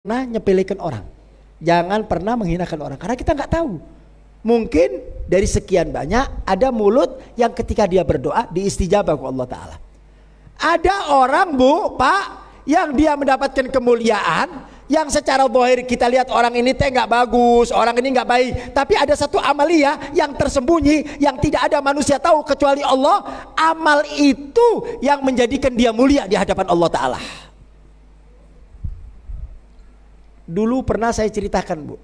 pernah nyepelekan orang, jangan pernah menghinakan orang, karena kita nggak tahu. Mungkin dari sekian banyak ada mulut yang ketika dia berdoa diistijabah ke Allah Ta'ala. Ada orang bu, pak, yang dia mendapatkan kemuliaan, yang secara zahir kita lihat orang ini teh nggak bagus, orang ini nggak baik, tapi ada satu amalia yang tersembunyi yang tidak ada manusia tahu kecuali Allah. Amal itu yang menjadikan dia mulia di hadapan Allah Ta'ala. Dulu pernah saya ceritakan bu,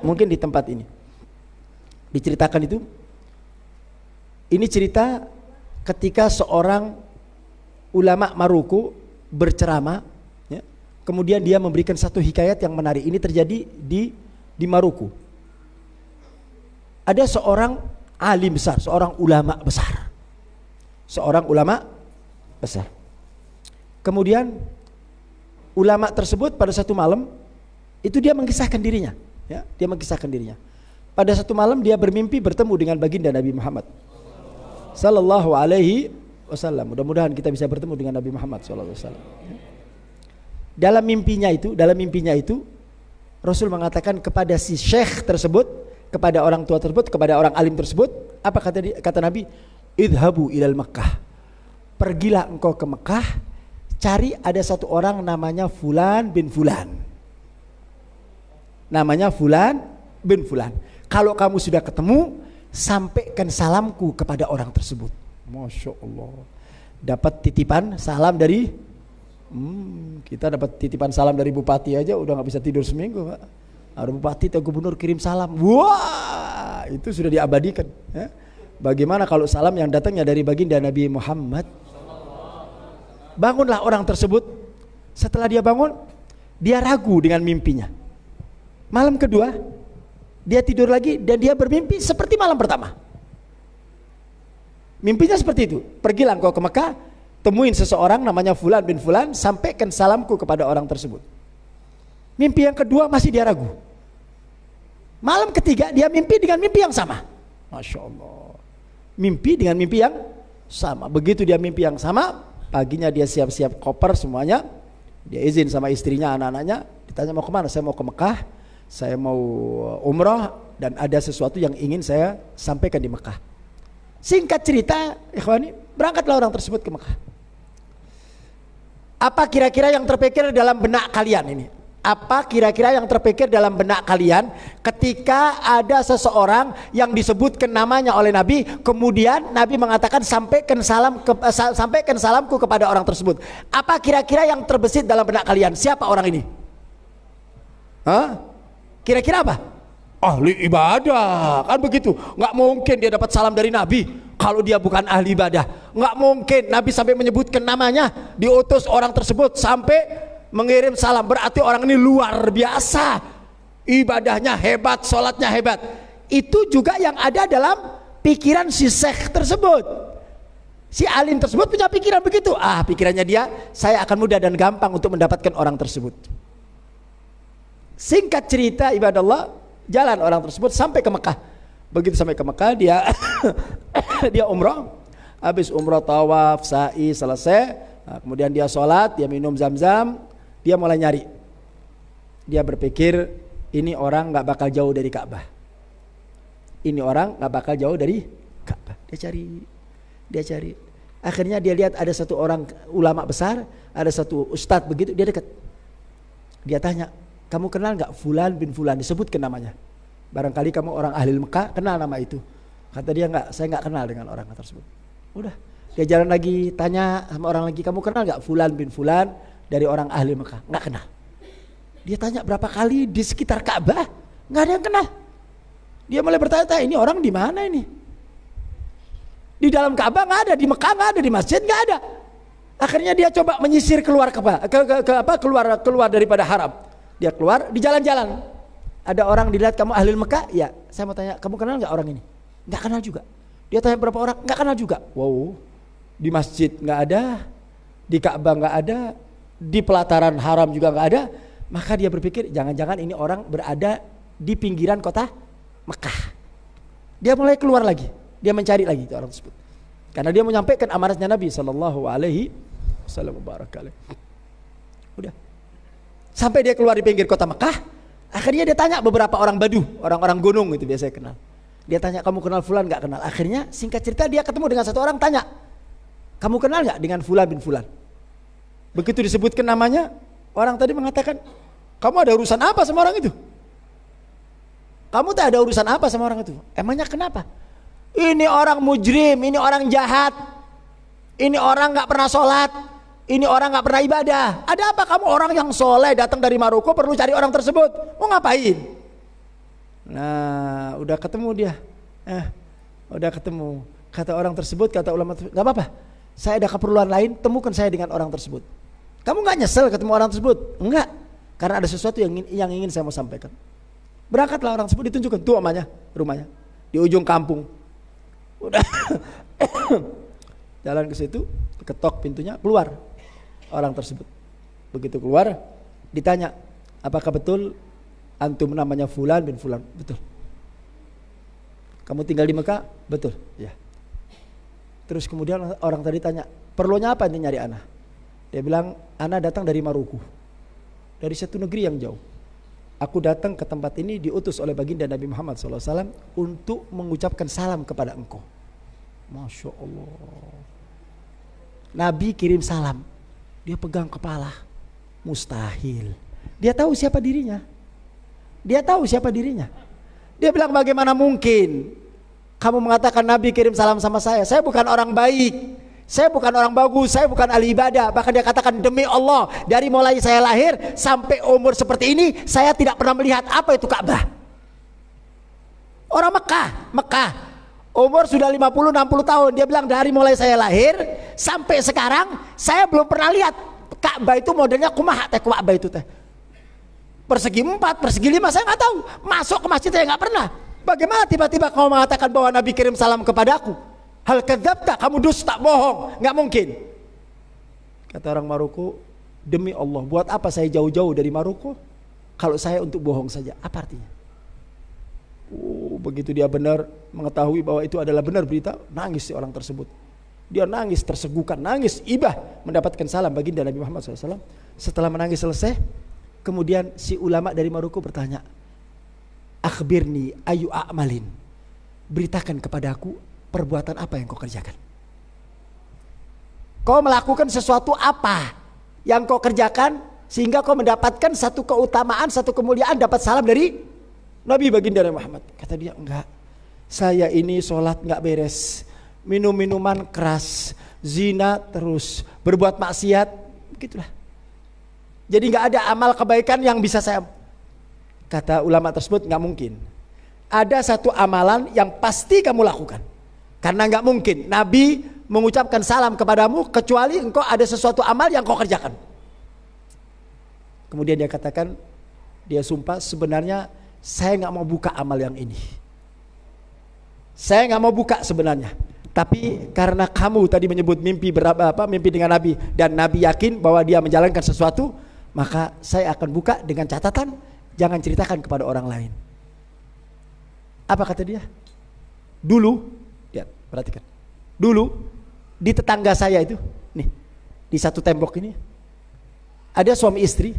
mungkin di tempat ini diceritakan itu. Ini cerita ketika seorang ulama Maroko berceramah, ya, kemudian dia memberikan satu hikayat yang menarik. Ini terjadi di Maroko. Ada seorang alim besar, seorang ulama besar, kemudian ulama tersebut pada satu malam itu dia mengisahkan dirinya, ya, dia mengisahkan dirinya. Pada satu malam dia bermimpi bertemu dengan baginda Nabi Muhammad sallallahu alaihi wasallam. Mudah-mudahan kita bisa bertemu dengan Nabi Muhammad sallallahu alaihi wasallam. Dalam mimpinya itu Rasul mengatakan kepada si syekh tersebut, kepada orang tua tersebut, kepada orang alim tersebut, apa kata Nabi? Idhabu ilal Makkah. Pergilah engkau ke Mekah, cari ada satu orang namanya Fulan bin Fulan. Namanya Fulan bin Fulan. Kalau kamu sudah ketemu, sampaikan salamku kepada orang tersebut. Masya Allah. Dapat titipan salam dari kita dapat titipan salam dari bupati aja udah nggak bisa tidur seminggu, Pak. Ada bupati atau gubernur kirim salam, wah itu sudah diabadikan, ya. Bagaimana kalau salam yang datangnya dari baginda Nabi Muhammad? Bangunlah orang tersebut. Setelah dia bangun, dia ragu dengan mimpinya. Malam kedua dia tidur lagi dan dia bermimpi seperti malam pertama. Mimpinya seperti itu. Pergilah engkau ke Mekah, temuin seseorang namanya Fulan bin Fulan, sampaikan salamku kepada orang tersebut. Mimpi yang kedua masih dia ragu. Malam ketiga dia mimpi dengan mimpi yang sama. Masya Allah. Mimpi dengan mimpi yang sama. Begitu dia mimpi yang sama, paginya dia siap-siap koper semuanya. Dia izin sama istrinya, anak-anaknya. Ditanya mau kemana? Saya mau ke Mekah, saya mau umrah, dan ada sesuatu yang ingin saya sampaikan di Mekah. Singkat cerita, ikhwani, berangkatlah orang tersebut ke Mekah. Apa kira-kira yang terpikir dalam benak kalian ini? Apa kira-kira yang terpikir dalam benak kalian ketika ada seseorang yang disebutkan namanya oleh Nabi, kemudian Nabi mengatakan sampaikan salamku kepada orang tersebut. Apa kira-kira yang terbesit dalam benak kalian? Siapa orang ini? Hah? Kira-kira apa? Ahli ibadah, kan begitu. Nggak mungkin dia dapat salam dari Nabi kalau dia bukan ahli ibadah. Nggak mungkin Nabi sampai menyebutkan namanya, diutus orang tersebut sampai mengirim salam, berarti orang ini luar biasa, ibadahnya hebat, sholatnya hebat. Itu juga yang ada dalam pikiran si syekh tersebut. Si alim tersebut punya pikiran begitu. Pikirannya dia, saya akan mudah dan gampang untuk mendapatkan orang tersebut. Singkat cerita ibadallah, jalan orang tersebut sampai ke Mekah. Begitu sampai ke Mekah dia dia umrah. Habis umrah, tawaf, sa'i selesai. Kemudian dia sholat, dia minum zam-zam. Dia mulai nyari. Dia berpikir ini orang nggak bakal jauh dari Ka'bah. Ini orang nggak bakal jauh dari Ka'bah. Dia cari. Akhirnya dia lihat ada satu orang ulama besar, ada satu ustadz begitu, dia dekat. Dia tanya, kamu kenal nggak Fulan bin Fulan? Disebutkan namanya. Barangkali kamu orang ahli Mekah, kenal nama itu. Kata dia, nggak, saya nggak kenal dengan orang tersebut. Udah, dia jalan lagi, tanya sama orang lagi, kamu kenal nggak Fulan bin Fulan dari orang ahli Mekah? Nggak kenal. Dia tanya berapa kali di sekitar Ka'bah, nggak ada yang kenal. Dia mulai bertanya-tanya, ini orang di mana ini? Di dalam Ka'bah nggak ada, di Mekah nggak ada, di masjid nggak ada. Akhirnya dia coba menyisir keluar keluar daripada haram. Dia keluar di jalan-jalan. Ada orang dilihat, kamu ahli Mekah? Ya. Saya mau tanya, kamu kenal nggak orang ini? Nggak kenal juga. Dia tanya berapa orang? Nggak kenal juga. Wow. Di masjid nggak ada, di Ka'bah nggak ada, di pelataran haram juga nggak ada. Maka dia berpikir, jangan-jangan ini orang berada di pinggiran kota Mekah. Dia mulai keluar lagi, dia mencari lagi itu orang tersebut, karena dia menyampaikan amanatnya Nabi Sallallahu Alaihi Wasallam. Udah, Sampai dia keluar di pinggir kota Mekah, akhirnya dia tanya beberapa orang Badu, orang-orang gunung itu biasanya kenal. Dia tanya, kamu kenal Fulan? Nggak kenal. Akhirnya singkat cerita dia ketemu dengan satu orang, tanya, kamu kenal nggak dengan Fulan bin Fulan? Begitu disebutkan namanya, orang tadi mengatakan, kamu ada urusan apa sama orang itu? Kamu tak ada urusan apa sama orang itu? Emangnya kenapa? Ini orang mujrim, ini orang jahat, ini orang nggak pernah sholat, ini orang nggak pernah ibadah. Ada apa kamu orang yang soleh datang dari Maroko perlu cari orang tersebut? Mau ngapain? Nah, udah ketemu dia. Udah ketemu. Kata orang tersebut, kata ulama, nggak apa-apa. Saya ada keperluan lain, temukan saya dengan orang tersebut. Kamu nggak nyesel ketemu orang tersebut? Enggak, karena ada sesuatu yang ingin saya mau sampaikan. Berangkatlah orang tersebut, ditunjukkan tuh rumahnya di ujung kampung. Udah jalan ke situ, ketok pintunya, keluar orang tersebut. Begitu keluar, ditanya, apakah betul antum namanya Fulan bin Fulan? Betul. Kamu tinggal di Mekah? Betul. Ya. Terus kemudian orang tadi tanya, perlunya apa ente nyari ana? Dia bilang, ana datang dari Maroko, dari satu negeri yang jauh. Aku datang ke tempat ini diutus oleh baginda Nabi Muhammad SAW untuk mengucapkan salam kepada engkau. Masya Allah. Nabi kirim salam, dia pegang kepala. Mustahil. Dia tahu siapa dirinya. Dia tahu siapa dirinya. Dia bilang, bagaimana mungkin kamu mengatakan Nabi kirim salam sama saya? Saya bukan orang baik, saya bukan orang bagus, saya bukan ahli ibadah. Bahkan dia katakan, demi Allah, dari mulai saya lahir sampai umur seperti ini, saya tidak pernah melihat apa itu Ka'bah. Orang Mekah umur sudah 50-60 tahun. Dia bilang, dari mulai saya lahir sampai sekarang saya belum pernah lihat Ka'bah itu modelnya kumaha teh. Ka'bah itu teh persegi 4, persegi 5, saya nggak tahu. Masuk ke masjid saya nggak pernah. Bagaimana tiba-tiba kau mengatakan bahwa Nabi kirim salam kepadaku? Hal kadzabta, kamu dusta, bohong, nggak mungkin. Kata orang Maroko, demi Allah, buat apa saya jauh-jauh dari Maroko kalau saya untuk bohong saja? Apa artinya? Begitu dia benar mengetahui bahwa itu adalah benar berita, nangis si orang tersebut. Dia nangis tersegukan, nangis ibah mendapatkan salam baginda Nabi Muhammad SAW. Setelah menangis selesai, kemudian si ulama dari Maroko bertanya, akhbirni ayu a'malin, beritakan kepadaku perbuatan apa yang kau kerjakan. Kau melakukan sesuatu apa yang kau kerjakan sehingga kau mendapatkan satu keutamaan, satu kemuliaan, dapat salam dari Nabi baginda Nabi Muhammad. Kata dia, enggak, saya ini sholat enggak beres, minum minuman keras, zina terus, berbuat maksiat, begitulah. Jadi nggak ada amal kebaikan yang bisa saya. Kata ulama tersebut, nggak mungkin. Ada satu amalan yang pasti kamu lakukan. Karena nggak mungkin Nabi mengucapkan salam kepadamu kecuali engkau ada sesuatu amal yang kau kerjakan. Kemudian dia katakan, dia sumpah, sebenarnya saya nggak mau buka amal yang ini. Saya nggak mau buka sebenarnya. Tapi karena kamu tadi menyebut mimpi dengan Nabi dan Nabi yakin bahwa dia menjalankan sesuatu, maka saya akan buka dengan catatan jangan ceritakan kepada orang lain. Apa kata dia? Dulu, lihat, perhatikan. Dulu di tetangga saya itu, nih, di satu tembok ini ada suami istri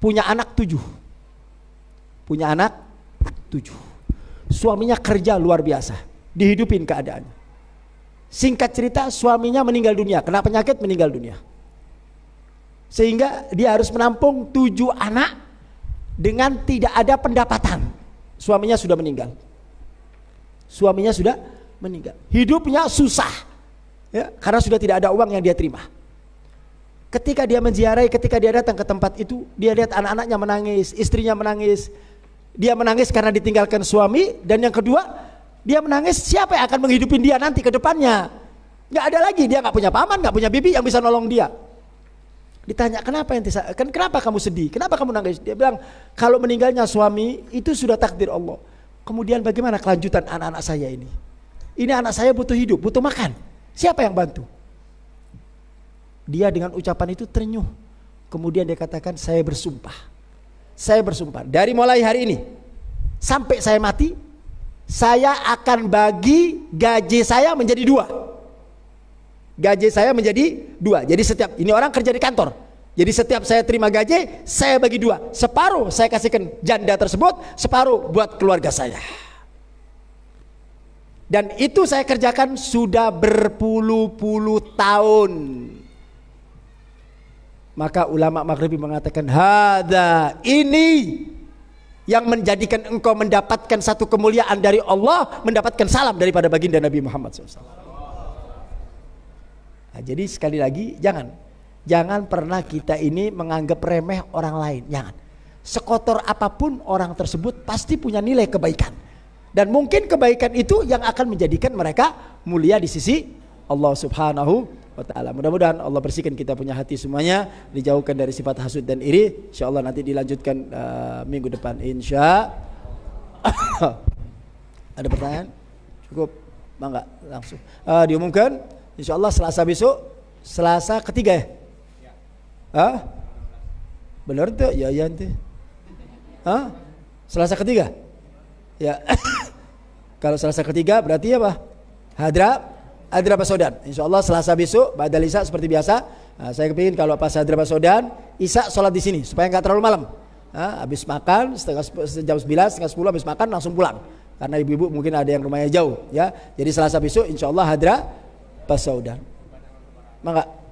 punya anak 7. Punya anak 7. Suaminya kerja luar biasa, dihidupin keadaannya. Singkat cerita, suaminya meninggal dunia, kena penyakit meninggal dunia. Sehingga dia harus menampung 7 anak dengan tidak ada pendapatan. Suaminya sudah meninggal. Suaminya sudah meninggal. Hidupnya susah, ya, karena sudah tidak ada uang yang dia terima. Ketika dia menziarahi, ketika dia datang ke tempat itu, dia lihat anak-anaknya menangis, istrinya menangis. Dia menangis karena ditinggalkan suami, dan yang kedua, dia menangis siapa yang akan menghidupin dia nanti ke depannya. Gak ada lagi, dia gak punya paman, gak punya bibi yang bisa nolong dia. Ditanya, kenapa kamu sedih? Kenapa kamu nangis? Dia bilang, kalau meninggalnya suami itu sudah takdir Allah. Kemudian bagaimana kelanjutan anak-anak saya ini? Ini anak saya butuh hidup, butuh makan. Siapa yang bantu? Dia dengan ucapan itu terenyuh. Kemudian dia katakan, saya bersumpah. Saya bersumpah, dari mulai hari ini sampai saya mati, saya akan bagi gaji saya menjadi 2. Gaji saya menjadi 2. Jadi setiap, ini orang kerja di kantor, Jadi setiap saya terima gaji, saya bagi dua. Separuh saya kasihkan janda tersebut, separuh buat keluarga saya. Dan itu saya kerjakan sudah berpuluh-puluh tahun. Maka ulama Maghribi mengatakan, hada, ini yang menjadikan engkau mendapatkan satu kemuliaan dari Allah, mendapatkan salam daripada baginda Nabi Muhammad SAW. Nah, jadi sekali lagi, jangan pernah kita ini menganggap remeh orang lain. Jangan. Sekotor apapun orang tersebut pasti punya nilai kebaikan. Dan mungkin kebaikan itu yang akan menjadikan mereka mulia di sisi Allah Subhanahu wa ta'ala. Mudah-mudahan Allah bersihkan kita punya hati semuanya, dijauhkan dari sifat hasud dan iri. InsyaAllah nanti dilanjutkan minggu depan, insya. Ada pertanyaan? Cukup? Bangga langsung diumumkan InsyaAllah Selasa besok, Selasa ketiga ya? Hah? Benar tuh? Ya nanti. Hah? Selasa ketiga? Ya. Kalau Selasa ketiga berarti apa? Hadra Pasodan. InsyaAllah Selasa besok Ba'dal Isya seperti biasa. Nah, saya kepingin kalau pas Hadra Pasodan Isya sholat di sini supaya nggak terlalu malam. Nah, habis makan jam 9, setengah 10 habis makan langsung pulang. Karena ibu-ibu mungkin ada yang rumahnya jauh ya. Jadi Selasa besok InsyaAllah Hadra Pasodan. Mangga.